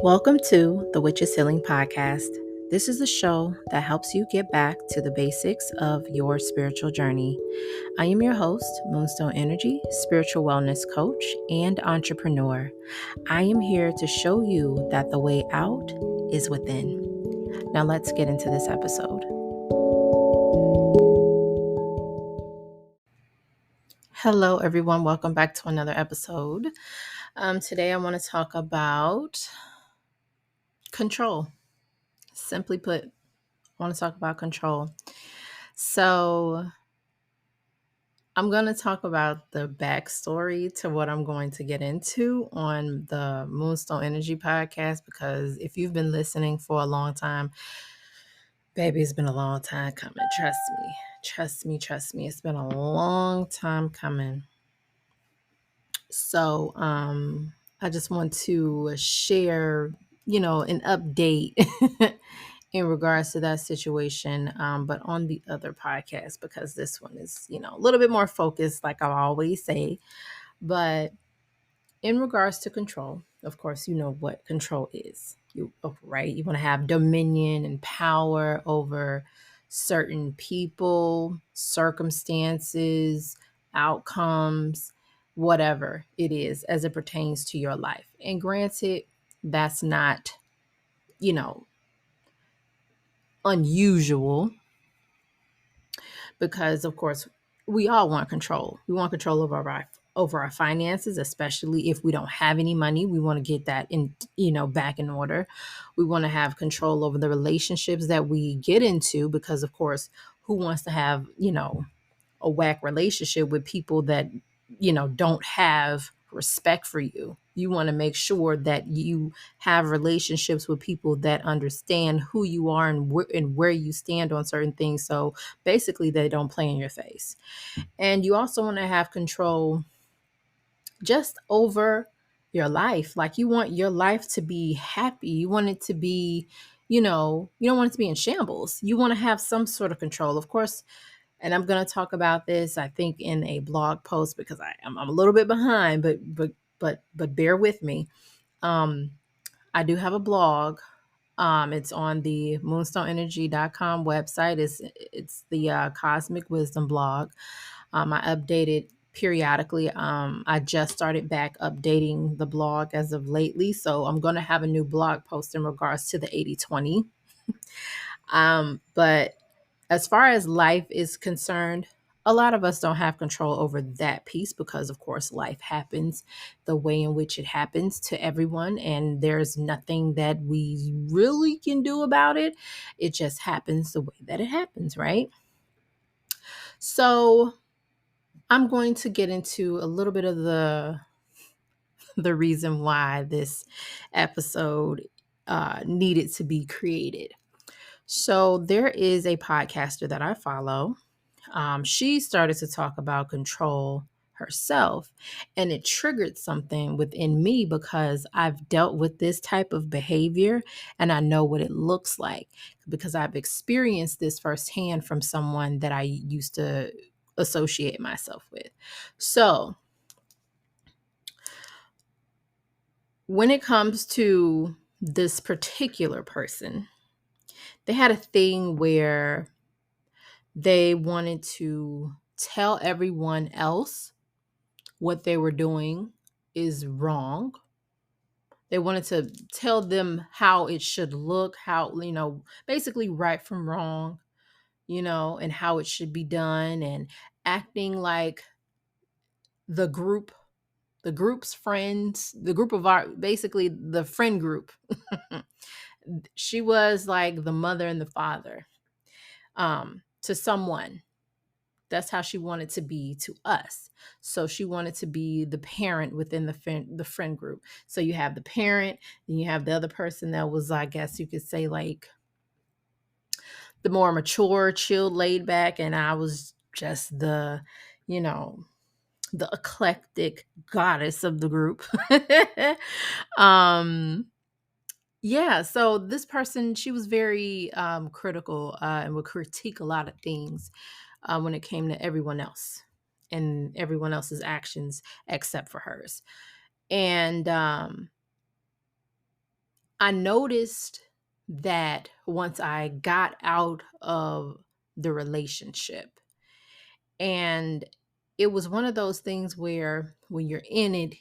Welcome to the Witches Healing Podcast. This is a show that helps you get back to the basics of your spiritual journey. I am your host, Moonstone Energy, spiritual wellness coach, and entrepreneur. I am here to show you that the way out is within. Now let's get into this episode. Hello, everyone. Welcome back to another episode. Today I want to talk about control. Simply put, I want to talk about control. So I'm going to talk about the backstory to what I'm going to get into on the Moonstone Energy podcast, because if you've been listening for a long time, baby, it's been a long time coming. Trust me. Trust me. It's been a long time coming. So I just want to share, an update in regards to that situation, but on the other podcast, because this one is, a little bit more focused, like I always say. But in regards to control, of course, you know what control is. Right? You want to have dominion and power over certain people, circumstances, outcomes, whatever it is as it pertains to your life. And granted, that's not, you know, unusual, because of course we all want control. We want control over our finances, especially if we don't have any money. We want to get that back in order. We want to have control over the relationships that we get into, because of course, who wants to have, a whack relationship with people that, don't have respect for you? You want to make sure that you have relationships with people that understand who you are and where you stand on certain things. So basically, they don't play in your face. And you also want to have control just over your life. Like, you want your life to be happy. You want it to be, you don't want it to be in shambles. You want to have some sort of control. Of course, and I'm going to talk about this, I think, in a blog post, because I'm a little bit behind, but bear with me. I do have a blog. It's on the moonstoneenergy.com website. It's the Cosmic Wisdom blog. I update it periodically. I just started back updating the blog as of lately, so I'm going to have a new blog post in regards to the 80/20. But as far as life is concerned, a lot of us don't have control over that piece, because of course life happens the way in which it happens to everyone, and there's nothing that we really can do about it. It just happens the way that it happens, right? So I'm going to get into a little bit of the reason why this episode needed to be created. So there is a podcaster that I follow. She started to talk about control herself, and it triggered something within me, because I've dealt with this type of behavior and I know what it looks like, because I've experienced this firsthand from someone that I used to associate myself with. So when it comes to this particular person, they had a thing where they wanted to tell everyone else what they were doing is wrong. They wanted to tell them how it should look, how, basically right from wrong, and how it should be done, and acting like the group, the group's friends, the group of our, basically the friend group. She was like the mother and the father to someone. That's how she wanted to be to us. So she wanted to be the parent within the friend group. So you have the parent, then you have the other person that was, I guess you could say, like the more mature, chilled, laid back, and I was just you know, the eclectic goddess of the group. um yeah, so this person, she was very critical, and would critique a lot of things when it came to everyone else and everyone else's actions except for hers. And I noticed that once I got out of the relationship, and it was one of those things where when you're in it,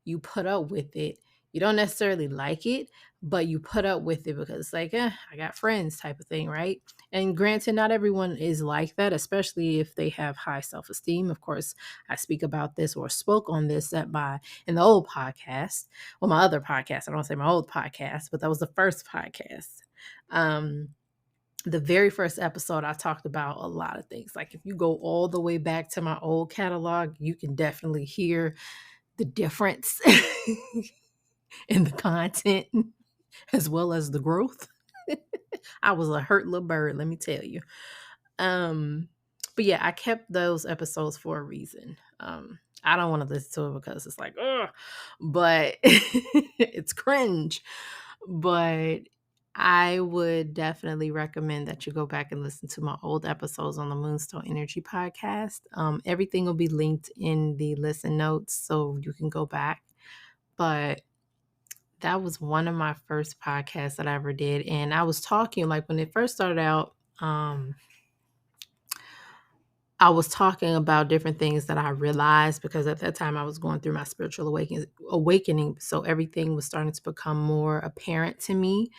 you put up with it. You don't necessarily like it, but you put up with it because it's like, I got friends type of thing, right? And granted, not everyone is like that, especially if they have high self-esteem. Of course, I speak about this or spoke on this at my in the old podcast. Well, my other podcast. I don't say my old podcast, but that was the first podcast. Um, the very first episode, I talked about a lot of things. Like if you go all the way back to my old catalog, you can definitely hear the difference in the content as well as the growth. I was a hurt little bird, let me tell you. Um, but yeah, I kept those episodes for a reason. I don't want to listen to it because it's like, ugh, but it's cringe. But I would definitely recommend that you go back and listen to my old episodes on the Moonstone Energy podcast. Everything will be linked in the listen notes so you can go back. But that was one of my first podcasts that I ever did. And I was talking, like when it first started out, I was talking about different things that I realized because at that time I was going through my spiritual awakening. So everything was starting to become more apparent to me,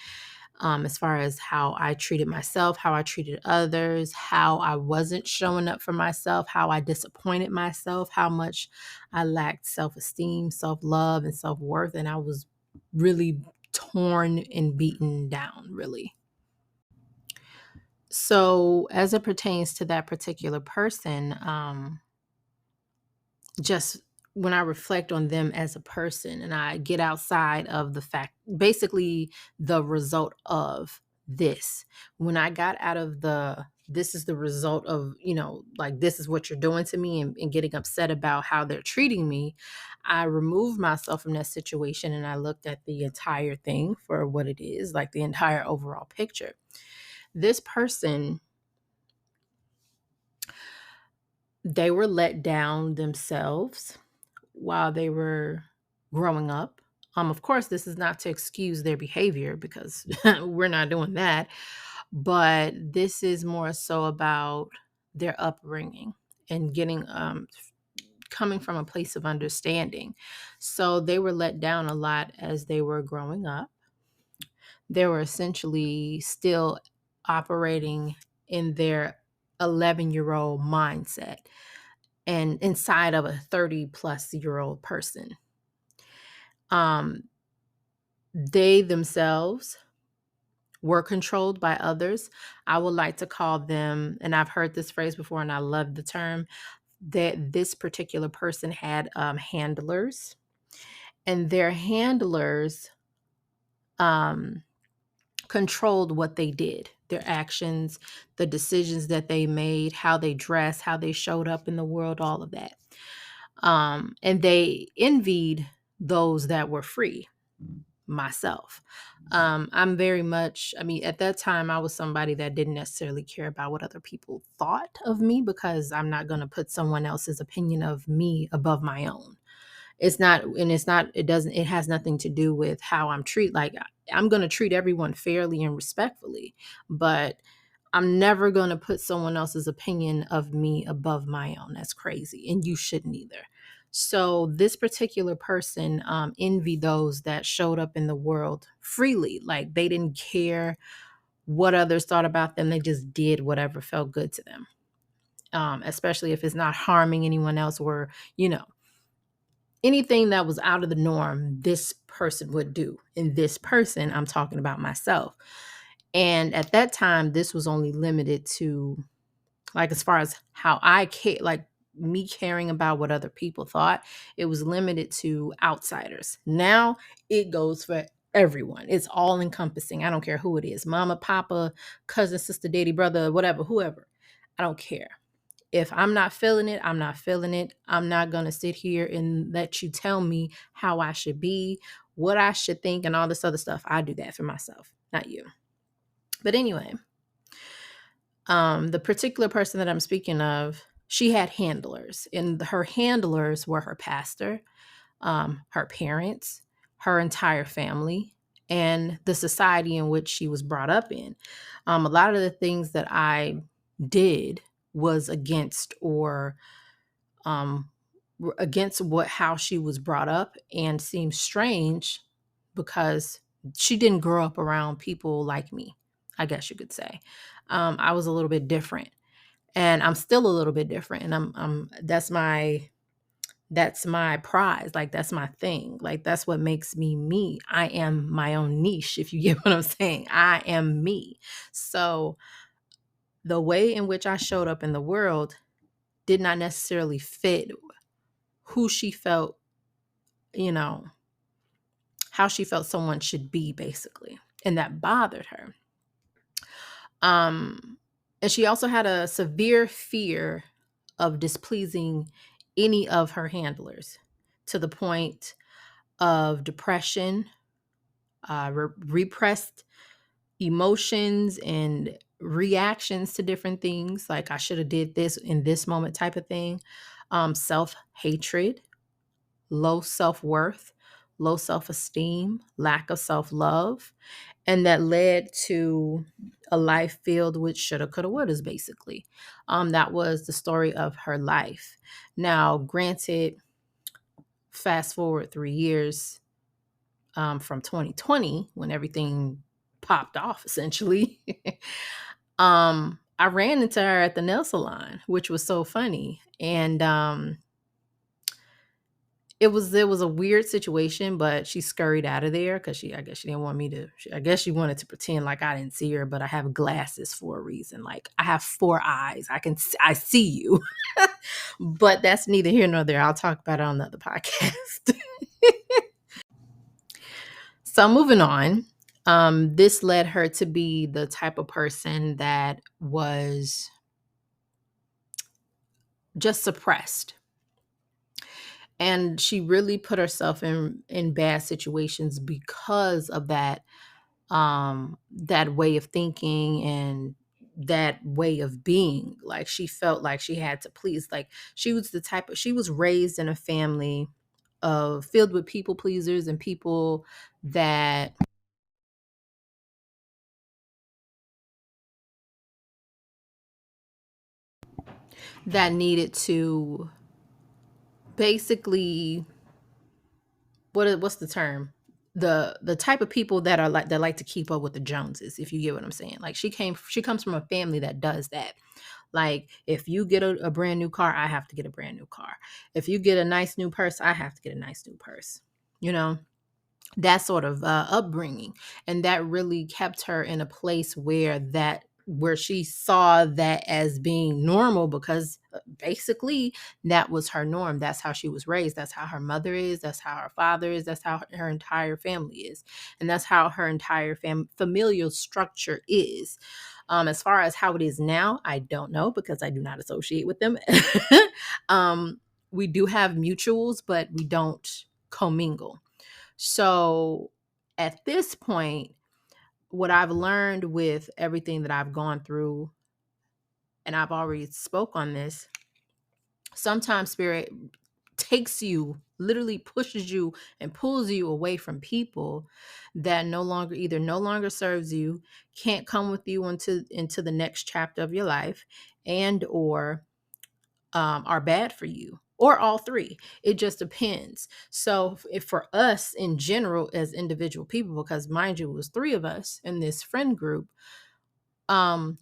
as far as how I treated myself, how I treated others, how I wasn't showing up for myself, how I disappointed myself, how much I lacked self-esteem, self-love, and self-worth. And I was really torn and beaten down, really. So as it pertains to that particular person, just when I reflect on them as a person and I get outside of the fact, basically the result of this, when I got out of this is the result of, like, this is what you're doing to me, and getting upset about how they're treating me, I removed myself from that situation and I looked at the entire thing for what it is, like the entire overall picture. This person, they were let down themselves while they were growing up. Of course, this is not to excuse their behavior because we're not doing that, but this is more so about their upbringing and getting coming from a place of understanding. So they were let down a lot as they were growing up. They were essentially still operating in their 11-year-old mindset and inside of a 30-plus-year-old person. Um, they themselves were controlled by others. I would like to call them, and I've heard this phrase before and I love the term, that this particular person had handlers, and their handlers um, controlled what they did, their actions, the decisions that they made, how they dressed, how they showed up in the world, all of that. And they envied those that were free, myself. I'm very much, I mean, at that time, I was somebody that didn't necessarily care about what other people thought of me because I'm not going to put someone else's opinion of me above my own. It has nothing to do with how I'm treated. Like, I'm going to treat everyone fairly and respectfully, but I'm never going to put someone else's opinion of me above my own. That's crazy. And you shouldn't either. So this particular person envied those that showed up in the world freely. Like, they didn't care what others thought about them. They just did whatever felt good to them. Especially if it's not harming anyone else, or, you know, anything that was out of the norm, this person would do. And this person, I'm talking about myself. And at that time, this was only limited to, like, as far as how I care, like me caring about what other people thought, it was limited to outsiders. Now it goes for everyone. It's all encompassing. I don't care who it is, mama, papa, cousin, sister, daddy, brother, whatever, whoever. I don't care. If I'm not feeling it, I'm not feeling it. I'm not going to sit here and let you tell me how I should be, what I should think, and all this other stuff. I do that for myself, not you. But anyway, the particular person that I'm speaking of, she had handlers, and her handlers were her pastor, her parents, her entire family, and the society in which she was brought up in. A lot of the things that I did was against or um, against what how she was brought up, and seemed strange because she didn't grow up around people like me. I guess you could say I was a little bit different, and I'm still a little bit different, and I'm that's my prize. Like, that's my thing. Like, that's what makes me me. I am my own niche, if you get what I'm saying. I am me. So the way in which I showed up in the world did not necessarily fit who she felt, you know, how she felt someone should be, basically. And that bothered her. Um, and she also had a severe fear of displeasing any of her handlers, to the point of depression, repressed emotions and reactions to different things, like I should have did this in this moment type of thing, self-hatred, low self-worth, low self-esteem, lack of self-love, and that led to a life filled with shoulda, coulda, wouldas, basically. That was the story of her life. Now, granted, fast forward 3 years, from 2020, when everything popped off, essentially. I ran into her at the nail salon, which was so funny. And it was a weird situation, but she scurried out of there because I guess she didn't want me to. I guess she wanted to pretend like I didn't see her, but I have glasses for a reason. Like, I have four eyes. I see you. But that's neither here nor there. I'll talk about it on another podcast. So moving on, this led her to be the type of person that was just suppressed. And she really put herself in bad situations because of that way of thinking and that way of being. Like, she felt like she had to please. Like, she was raised in a family of filled with people pleasers and people that needed to basically, what's the term, the type of people that like to keep up with the Joneses, if you get what I'm saying. Like, she comes from a family that does that. Like, if you get a brand new car, I have to get a brand new car. If you get a nice new purse, I have to get a nice new purse. You know, that sort of upbringing, and that really kept her in a place where she saw that as being normal, because basically that was her norm. That's how she was raised. That's how her mother is. That's how her father is. That's how her entire family is. And that's how her entire familial structure is. As far as how it is now, I don't know, because I do not associate with them. um, we do have mutuals, but we don't commingle. So at this point, what I've learned with everything that I've gone through, and I've already spoke on this, sometimes spirit takes you, literally pushes you and pulls you away from people that no longer serves you, can't come with you into the next chapter of your life, and or are bad for you, or all three. It just depends. So if for us in general as individual people, because mind you, it was three of us in this friend group,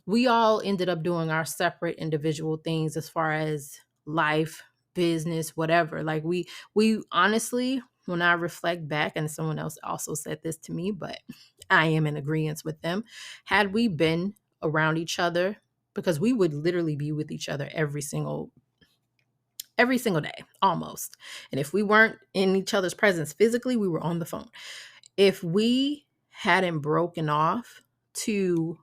we all ended up doing our separate individual things as far as life, business, whatever. Like, we honestly, when I reflect back, and someone else also said this to me, but I am in agreement with them, had we been around each other, because we would literally be with each other every single day almost. And if we weren't in each other's presence physically, we were on the phone. If we hadn't broken off to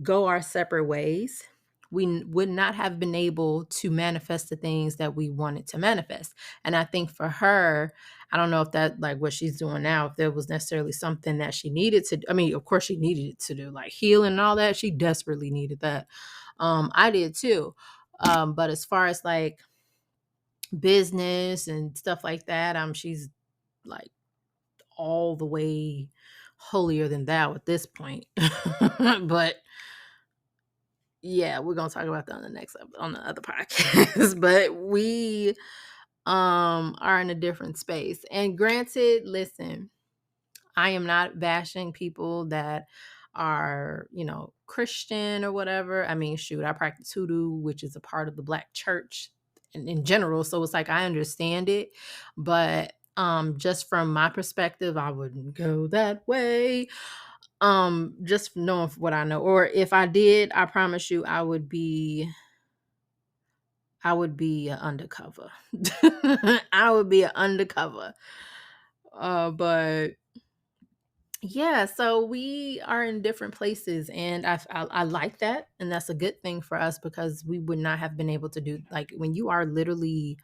go our separate ways, we would not have been able to manifest the things that we wanted to manifest. And I think for her, I don't know if that, like what she's doing now, if there was necessarily something that she needed to, I mean, of course she needed it to do, like healing and all that. She desperately needed that. I did too. But as far as like business and stuff like that, she's like all the way holier than thou at this point. But yeah, we're gonna talk about that on the on the other podcast. But we are in a different space. And granted, listen, I am not bashing people that are, Christian or whatever. I mean, shoot, I practice hoodoo, which is a part of the Black church in general. So it's like I understand it, but just from my perspective, I wouldn't go that way. Just knowing what I know. Or if I did, I promise you I would be a undercover. I would be an undercover. But yeah, so we are in different places, and I like that, and that's a good thing for us because we would not have been able to do, like, when you are literally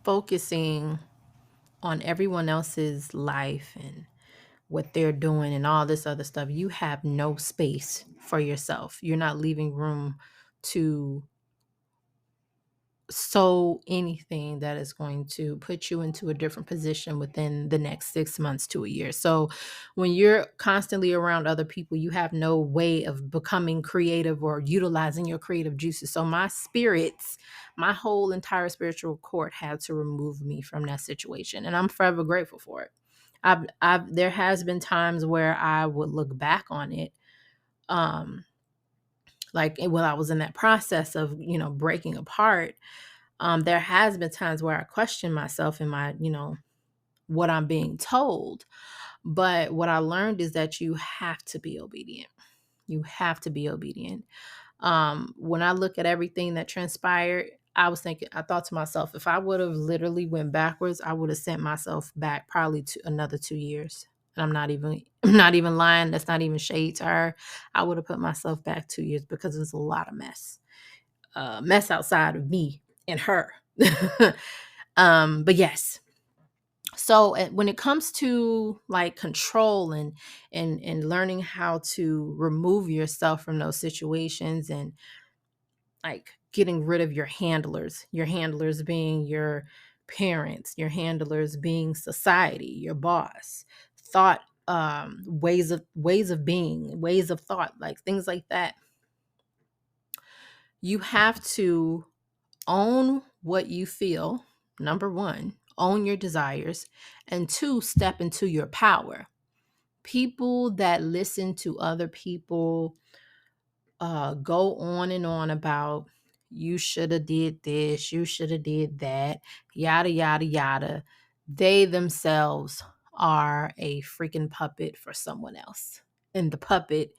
focusing on everyone else's life and what they're doing and all this other stuff. You have no space for yourself. You're not leaving room to sow anything that is going to put you into a different position within the next 6 months to a year. So when you're constantly around other people, you have no way of becoming creative or utilizing your creative juices. So my spirits, my whole entire spiritual court had to remove me from that situation. And I'm forever grateful for it. There has been times where I would look back on it, um, like when I was in that process of, breaking apart. There has been times where I question myself and my, what I'm being told. But what I learned is that you have to be obedient. You have to be obedient. When I look at everything that transpired, I thought to myself, if I would have literally went backwards, I would have sent myself back probably to another 2 years. And I'm not even lying. That's not even shade to her. I would have put myself back 2 years because there's a lot of mess outside of me and her. But yes. So when it comes to like control and learning how to remove yourself from those situations and like getting rid of your handlers being your parents, your handlers being society, your boss, thought, ways of being, ways of thought, like things like that. You have to own what you feel. Number one, own your desires. And two, step into your power. People that listen to other people go on and on about you should have did this, you should have did that, yada yada yada. They themselves are a freaking puppet for someone else. And the puppet,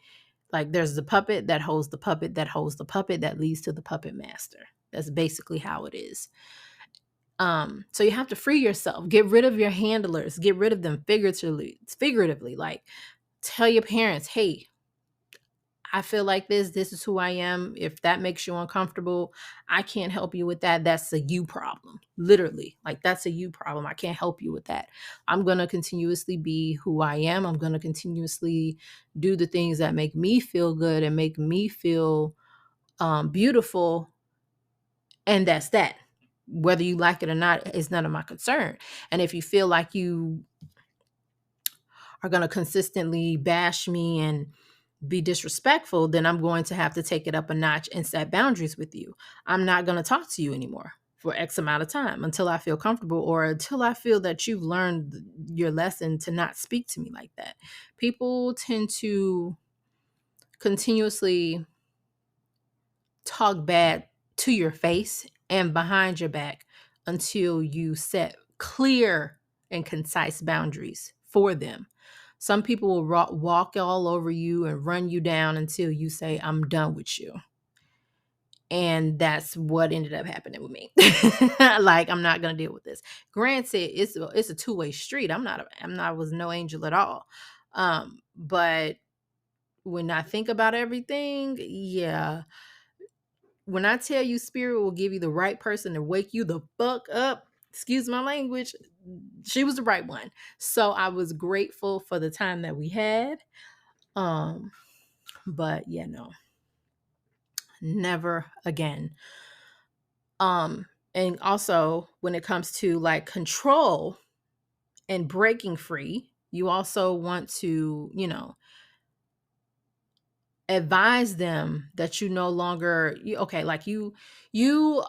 like there's the puppet that holds the puppet that holds the puppet that leads to the puppet master. That's basically how it is. So you have to free yourself, get rid of your handlers, get rid of them figuratively, like tell your parents, hey, I feel like this is who I am. If that makes you uncomfortable, I can't help you with that. That's a you problem. Literally. Like that's a you problem. I can't help you with that. I'm going to continuously be who I am. I'm going to continuously do the things that make me feel good and make me feel beautiful. And that's that. Whether you like it or not is none of my concern. And if you feel like you are going to consistently bash me and be disrespectful, then I'm going to have to take it up a notch and set boundaries with you. I'm not going to talk to you anymore for X amount of time until I feel comfortable or until I feel that you've learned your lesson to not speak to me like that. People tend to continuously talk bad to your face and behind your back until you set clear and concise boundaries for them. Some people will walk all over you and run you down until you say, I'm done with you. And that's what ended up happening with me. Like, I'm not going to deal with this. Granted, it's a two-way street. I was no angel at all. But when I think about everything, yeah, when I tell you spirit will give you the right person to wake you the fuck up, excuse my language, she was the right one. So I was grateful for the time that we had. Um, but yeah, no, Never again. And also when it comes to like control and breaking free, you also want to, advise them that you no longer you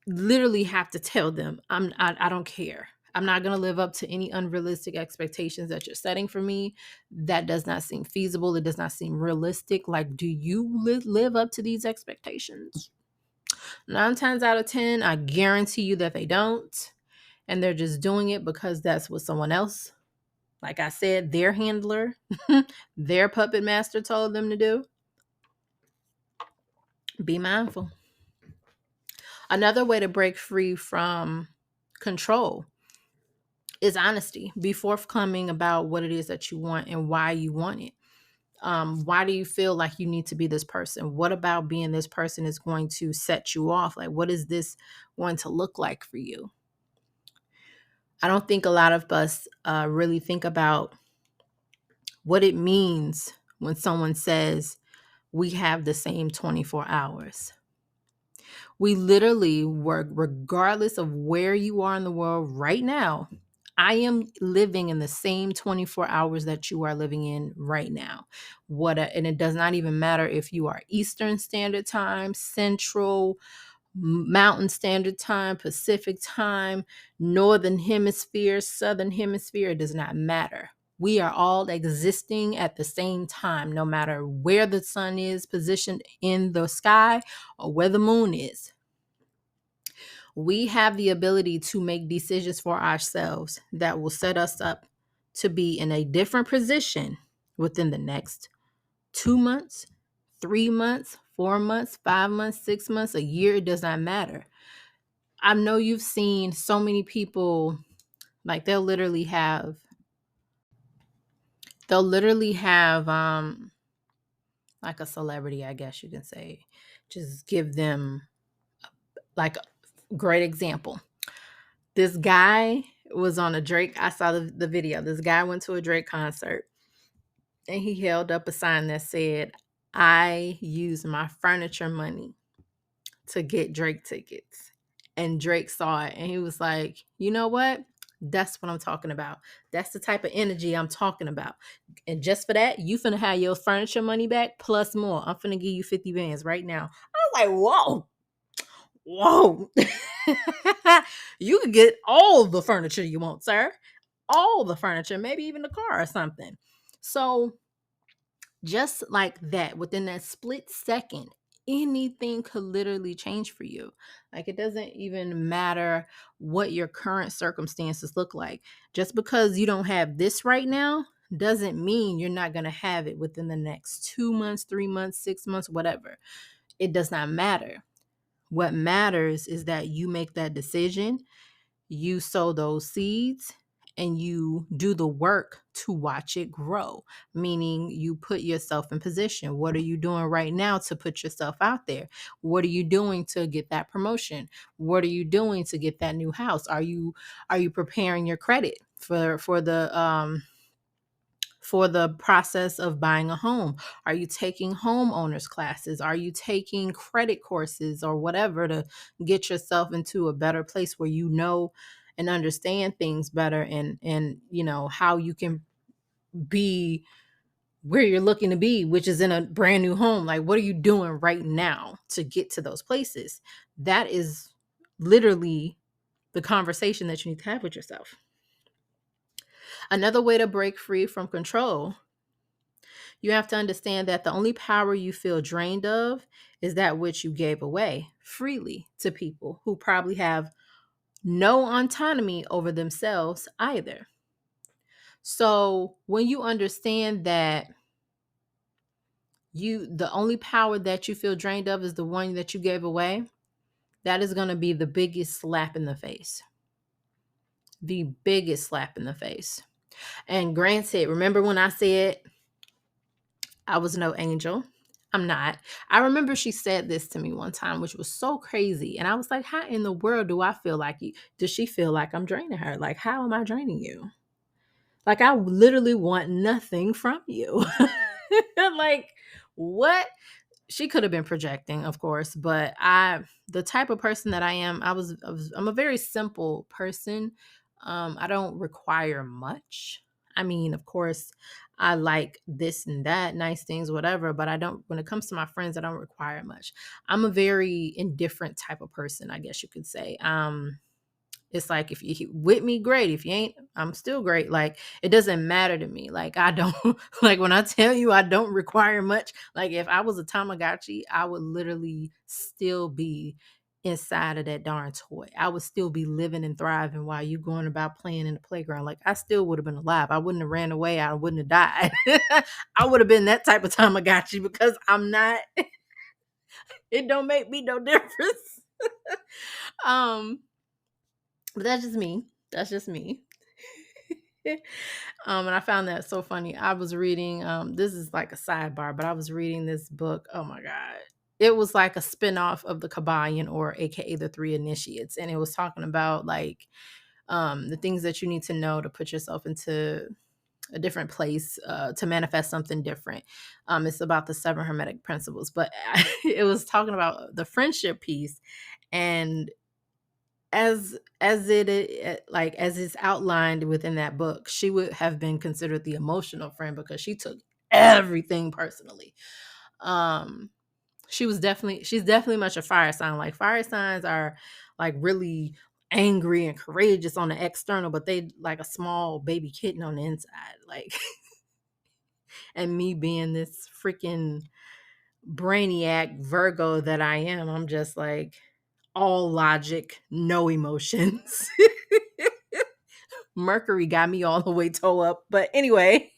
literally have to tell them, I don't care. I'm not going to live up to any unrealistic expectations that you're setting for me. That does not seem feasible. It does not seem realistic. Like, do you live up to these expectations? 9 times out of 10, I guarantee you that they don't. And they're just doing it because that's what someone else, like I said, their handler, their puppet master told them to do. Be mindful. Another way to break free from control is honesty. Be forthcoming about what it is that you want and why you want it. Why do you feel like you need to be this person? What about being this person is going to set you off? Like, what is this going to look like for you? I don't think a lot of us really think about what it means when someone says we have the same 24 hours. We literally work regardless of where you are in the world right now. I am living in the same 24 hours that you are living in right now. And it does not even matter if you are Eastern Standard Time, Central, Mountain Standard Time, Pacific Time, Northern Hemisphere, Southern Hemisphere, it does not matter. We are all existing at the same time, no matter where the sun is positioned in the sky or where the moon is. We have the ability to make decisions for ourselves that will set us up to be in a different position within the next 2 months, 3 months, 4 months, 5 months, 6 months, a year. It does not matter. I know you've seen so many people, like they'll literally have like a celebrity, I guess you can say, just give them like a great example. This guy was on a Drake. I saw the video. This guy went to a Drake concert and he held up a sign that said, I use my furniture money to get Drake tickets. And Drake saw it and he was like, you know what? That's what I'm talking about. That's the type of energy I'm talking about. And just for that, you finna have your furniture money back plus more. I'm finna give you 50 bands right now. I was like, whoa. You could get all the furniture you want, sir. All the furniture, maybe even the car or something. So just like that, within that split second, anything could literally change for you. Like, it doesn't even matter what your current circumstances look like. Just because you don't have this right now doesn't mean you're not going to have it within the next 2 months, 3 months, 6 months, whatever. It does not matter. What matters is that you make that decision, you sow those seeds, and you do the work to watch it grow, meaning you put yourself in position. What are you doing right now to put yourself out there? What are you doing to get that promotion? What are you doing to get that new house? Are you preparing your credit for the process of buying a home? Are you taking homeowners classes? Are you taking credit courses or whatever to get yourself into a better place where you know and understand things better, and how you can be where you're looking to be, which is in a brand new home? Like, what are you doing right now to get to those places? That is literally the conversation that you need to have with yourself. Another way to break free from control, you have to understand that the only power you feel drained of is that which you gave away freely to people who probably have no autonomy over themselves either. So when you understand that the only power that you feel drained of is the one that you gave away, that is going to be the biggest slap in the face. The biggest slap in the face. And granted, remember when I said I was no angel? I'm not. I remember she said this to me one time, which was so crazy. And I was like, how in the world do I feel like you? Does she feel like I'm draining her? Like, how am I draining you? Like, I literally want nothing from you. Like, what? she could have been projecting, of course, but the type of person that I am, I'm a very simple person. I don't require much. I mean, of course, I like this and that, nice things, whatever, but I don't, when it comes to my friends, I don't require much. I'm a very indifferent type of person, I guess you could say. It's like if you with me, great. If you ain't, I'm still great. Like it doesn't matter to me. Like I don't like when I tell you I don't require much. Like if I was a Tamagotchi, I would literally still be inside of that darn toy. I would still be living and thriving while you going about playing in the playground. Like I still would have been alive. I wouldn't have ran away. I wouldn't have died. I would have been that type of Tamagotchi because I'm not. It don't make me no difference. um, but that's just me. That's just me. And I found that so funny. I was reading, this is like a sidebar, but I was reading this book. Oh my God. It was like a spinoff of the Kabbalion, or AKA the Three Initiates. And it was talking about like the things that you need to know to put yourself into a different place, to manifest something different. It's about the seven hermetic principles, but it was talking about the friendship piece. And like as is outlined within that book, she would have been considered the emotional friend because she took everything personally. um she's definitely much a fire sign. Like fire signs are like really angry and courageous on the external, but they like a small baby kitten on the inside. Like and me being this freaking brainiac Virgo that I am, I'm just like all logic, no emotions. Mercury got me all the way toe up. But anyway,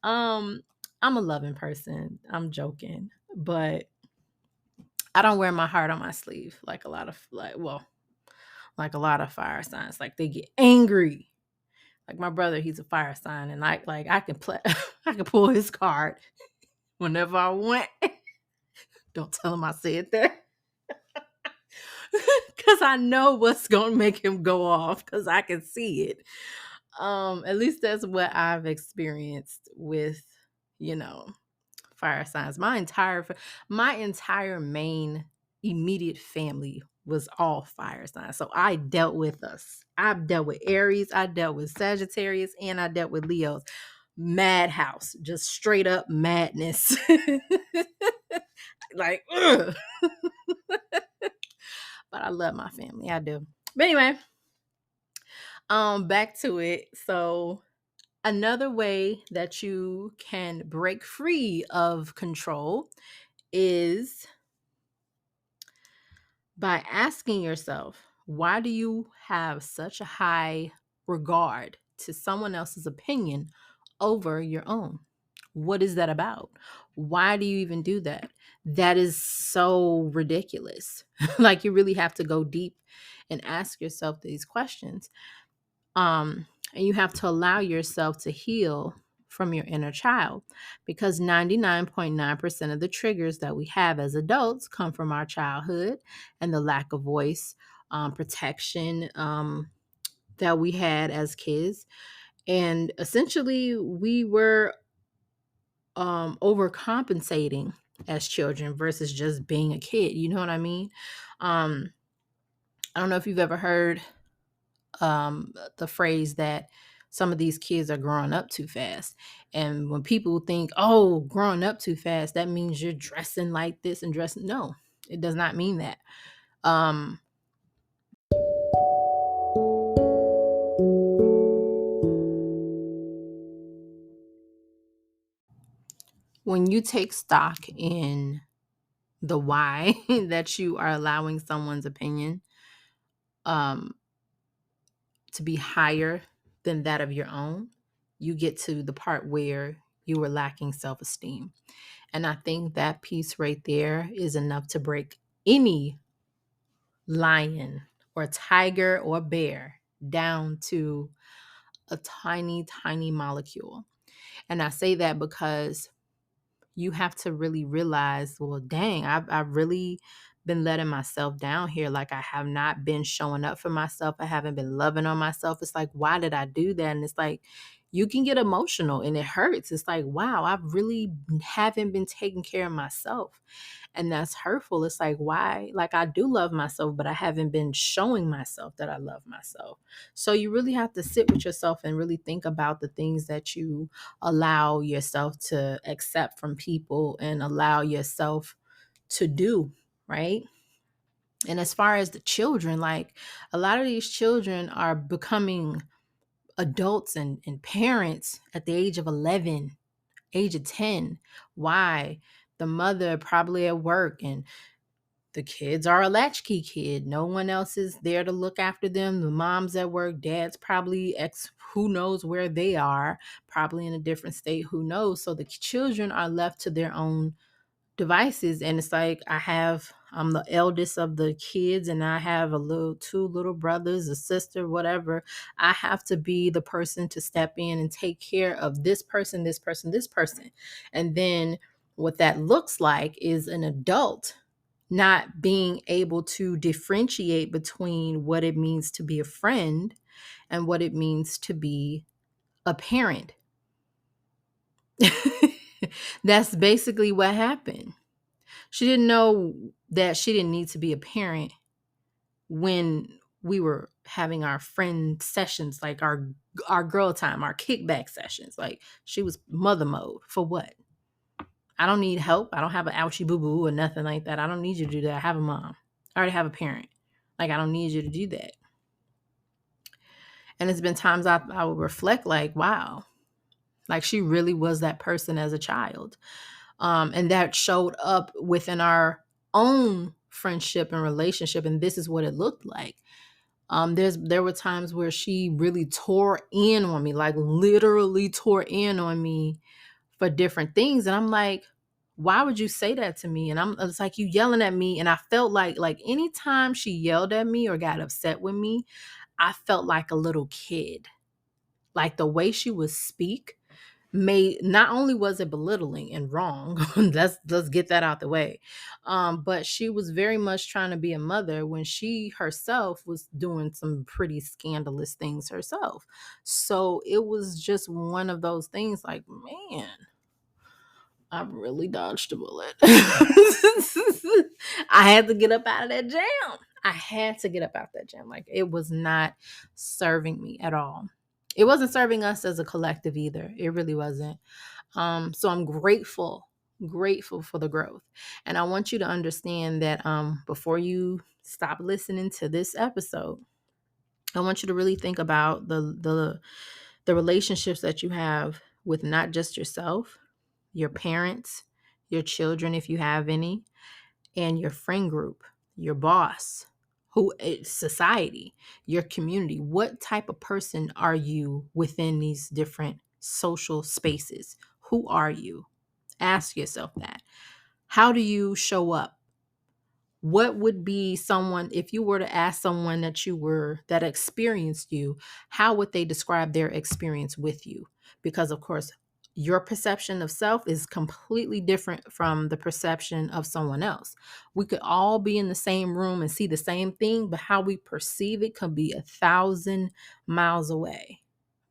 um, I'm a loving person. I'm joking, but I don't wear my heart on my sleeve like a lot of like a lot of fire signs. Like they get angry. Like my brother, he's a fire sign, and I can play, I can pull his card whenever I want. Don't tell him I said that. Because I know what's gonna make him go off because I can see it. At least that's what I've experienced with, you know, fire signs. My entire main immediate family was all fire signs. So I dealt with us. I've dealt with Aries, I dealt with Sagittarius, and I dealt with Leos. Madhouse, just straight up madness. Like, ugh. But I love my family. I do. But anyway, back to it. So another way that you can break free of control is by asking yourself, why do you have such a high regard to someone else's opinion over your own? What is that about? Why do you even do that? That is so ridiculous. Like you really have to go deep and ask yourself these questions. And you have to allow yourself to heal from your inner child, because 99.9% of the triggers that we have as adults come from our childhood and the lack of voice, protection, that we had as kids. And essentially we were overcompensating as children versus just being a kid. You know what I mean? um I don't know if you've ever heard the phrase that some of these kids are growing up too fast. And when people think, oh, growing up too fast, that means you're dressing like this and dressing. No, it does not mean that. Um, when you take stock in the why that you are allowing someone's opinion um, to be higher than that of your own, you get to the part where you were lacking self esteem. And I think that piece right there is enough to break any lion or tiger or bear down to a tiny, tiny molecule. And I say that because you have to really realize, well, dang, I've really been letting myself down here. Like I have not been showing up for myself. I haven't been loving on myself. It's like, why did I do that? And it's like, you can get emotional and it hurts. It's like, wow, I really haven't been taking care of myself. And that's hurtful. It's like, why? Like, I do love myself, but I haven't been showing myself that I love myself. So you really have to sit with yourself and really think about the things that you allow yourself to accept from people and allow yourself to do, right? And as far as the children, like, a lot of these children are becoming adults and parents at the age of 11, age of 10. Why? The mother probably at work and the kids are a latchkey kid. No one else is there to look after them. The mom's at work, dad's probably who knows where they are, probably in a different state, who knows. So the children are left to their own devices. And it's like, I'm the eldest of the kids and I have two little brothers, a sister, whatever. I have to be the person to step in and take care of this person, this person, this person. And then what that looks like is an adult not being able to differentiate between what it means to be a friend and what it means to be a parent. That's basically what happened. She didn't know that she didn't need to be a parent when we were having our friend sessions, like our girl time, our kickback sessions. Like, she was mother mode. For what? I don't need help. I don't have an ouchie boo boo or nothing like that. I don't need you to do that. I have a mom. I already have a parent. Like, I don't need you to do that. And it's been times I would reflect like, wow, like she really was that person as a child. And that showed up within our own friendship and relationship. And this is what it looked like. There were times where she really tore in on me, like literally tore in on me for different things. And I'm like, why would you say that to me? And it's like, you yelling at me. And I felt like anytime she yelled at me or got upset with me, I felt like a little kid. Like, the way she would speak made, not only was it belittling and wrong, let's get that out the way, but she was very much trying to be a mother when she herself was doing some pretty scandalous things herself. So it was just one of those things like, man, I really dodged a bullet. I had to get up out of that jam. I had to get up out that jam. Like, it was not serving me at all. It wasn't serving us as a collective either. It really wasn't. So I'm grateful for the growth. And I want you to understand that before you stop listening to this episode, I want you to really think about the relationships that you have with not just yourself, your parents, your children, if you have any, and your friend group, your boss, society, your community. What type of person are you within these different social spaces? Who are you? Ask yourself that. How do you show up? What would be someone, if you were to ask someone that experienced you, how would they describe their experience with you? Because of course, your perception of self is completely different from the perception of someone else. We could all be in the same room and see the same thing, but how we perceive it could be 1,000 miles away,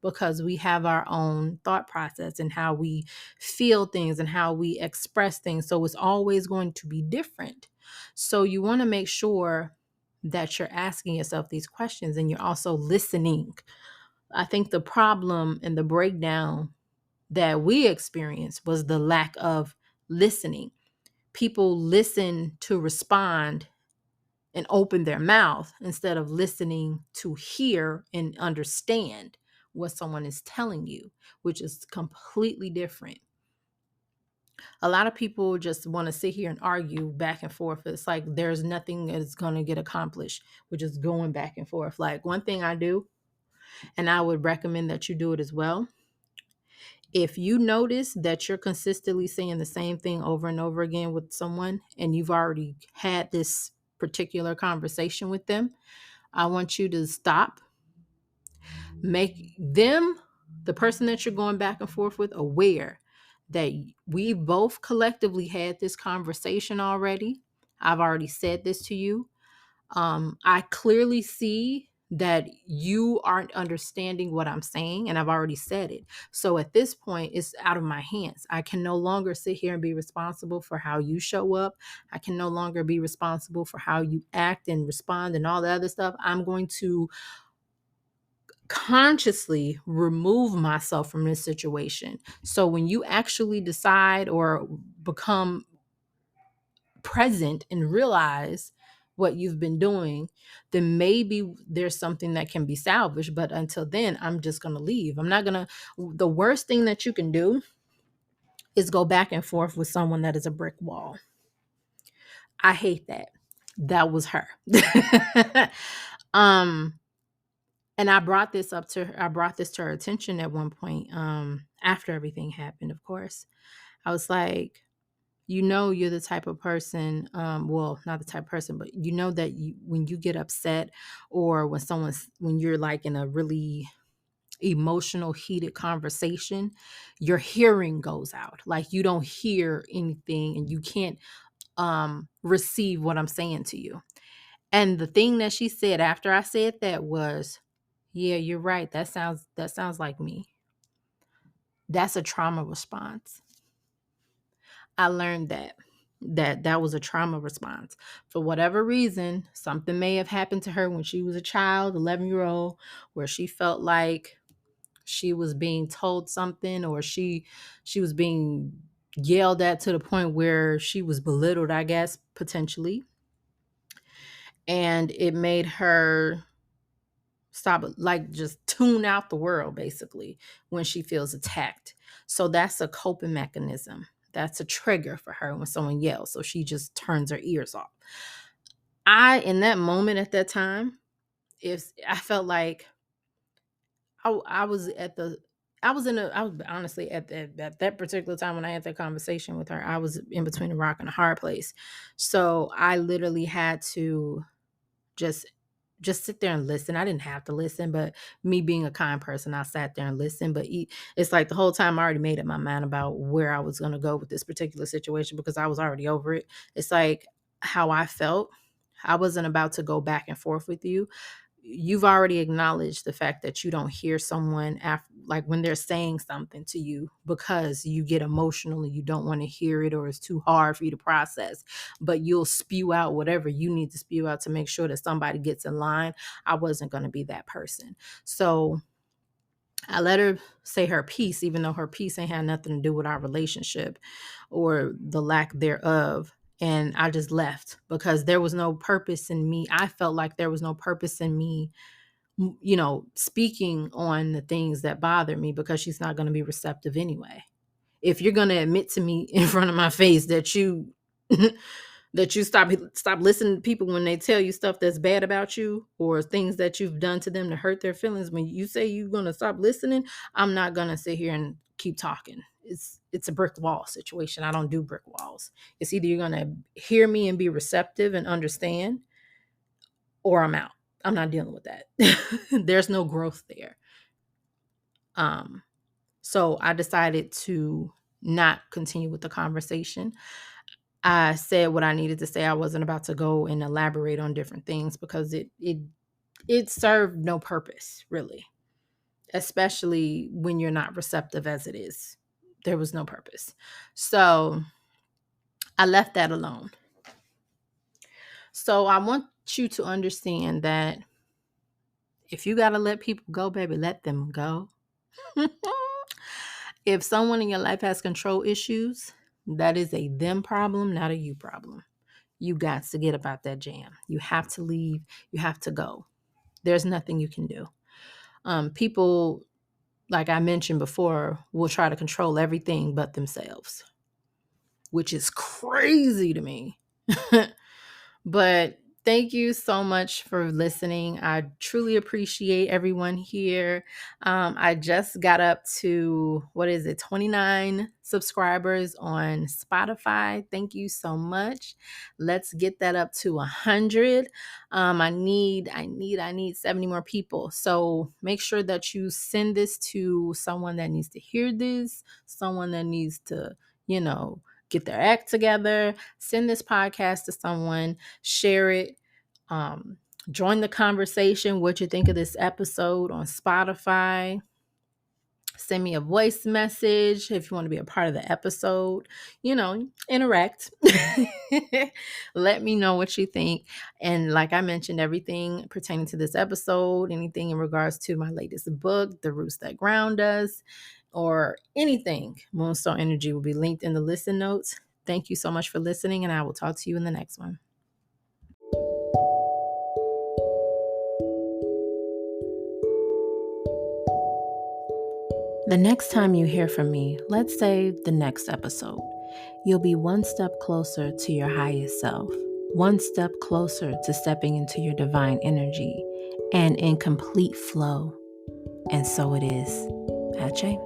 because we have our own thought process and how we feel things and how we express things. So it's always going to be different. So you want to make sure that you're asking yourself these questions and you're also listening. I think the problem and the breakdown that we experienced was the lack of listening. People listen to respond and open their mouth instead of listening to hear and understand what someone is telling you, which is completely different. A lot of people just want to sit here and argue back and forth. It's like there's nothing that's going to get accomplished. We're just going back and forth. Like, one thing I do, and I would recommend that you do it as well. If you notice that you're consistently saying the same thing over and over again with someone, and you've already had this particular conversation with them, I want you to stop, make them, the person that you're going back and forth with, aware that we both collectively had this conversation already. I've already said this to you. I clearly see that you aren't understanding what I'm saying, and I've already said it. So at this point, it's out of my hands. I can no longer sit here and be responsible for how you show up. I can no longer be responsible for how you act and respond and all the other stuff. I'm going to consciously remove myself from this situation. So when you actually decide or become present and realize what you've been doing, then maybe there's something that can be salvaged. But until then, I'm just going to leave. I'm not going to. The worst thing that you can do is go back and forth with someone that is a brick wall. I hate that. That was her. um and I brought this to her attention at one point, after everything happened, of course. I was like, you're the type of person, well, not the type of person, but that when you get upset, or when you're like in a really emotional, heated conversation, your hearing goes out. Like you don't hear anything and you can't receive what I'm saying to you. And the thing that she said after I said that was, yeah, you're right. That sounds like me. That's a trauma response. I learned that was a trauma response. For whatever reason, something may have happened to her when she was a child, 11-year-old, where she felt like she was being told something, or she was being yelled at to the point where she was belittled, I guess, potentially. And it made her stop, like just tune out the world basically when she feels attacked. So that's a coping mechanism. That's a trigger for her when someone yells. So she just turns her ears off. In that moment at that time, if I felt like I was at the, I was honestly at that particular time when I had that conversation with her, I was in between a rock and a hard place. So I literally had to just sit there and listen. I didn't have to listen, but me being a kind person, I sat there and listened. But it's like the whole time I already made up my mind about where I was going to go with this particular situation, because I was already over it. It's like how I felt. I wasn't about to go back and forth with you. You've already acknowledged the fact that you don't hear someone after, like when they're saying something to you, because you get emotional and you don't want to hear it, or it's too hard for you to process, but you'll spew out whatever you need to spew out to make sure that somebody gets in line. I wasn't going to be that person. So I let her say her piece, even though her piece ain't had nothing to do with our relationship or the lack thereof. And I just left because there was no purpose in me. I felt like there was no purpose in me, speaking on the things that bother me, because she's not going to be receptive anyway. If you're going to admit to me in front of my face that you that you stop listening to people when they tell you stuff that's bad about you, or things that you've done to them to hurt their feelings, when you say you're going to stop listening, I'm not going to sit here and keep talking. It's a brick wall situation. I don't do brick walls. It's either you're going to hear me and be receptive and understand, or I'm out. I'm not dealing with that. There's no growth there. So I decided to not continue with the conversation. I said what I needed to say. I wasn't about to go and elaborate on different things, because it served no purpose, really, especially when you're not receptive as it is. There was no purpose. So I left that alone. So I want you to understand that if you got to let people go, baby, let them go. If someone in your life has control issues, that is a them problem, not a you problem. You got to get about that jam. You have to leave. You have to go. There's nothing you can do. People, like I mentioned before, will try to control everything but themselves, which is crazy to me. But thank you so much for listening. I truly appreciate everyone here. I just got up to, 29 subscribers on Spotify. Thank you so much. Let's get that up to 100. I need 70 more people. So make sure that you send this to someone that needs to hear this, someone that needs to, get their act together. Send this podcast to someone, share it. Join the conversation. What you think of this episode on Spotify? Send me a voice message if you want to be a part of the episode. Interact. Let me know what you think. And like I mentioned, everything pertaining to this episode, anything in regards to my latest book, The Roots That Ground Us, or anything, Moonstone Energy will be linked in the listen notes. Thank you so much for listening, and I will talk to you in the next one. The next time you hear from me, let's say the next episode, you'll be one step closer to your highest self, one step closer to stepping into your divine energy and in complete flow. And so it is. a.k.a.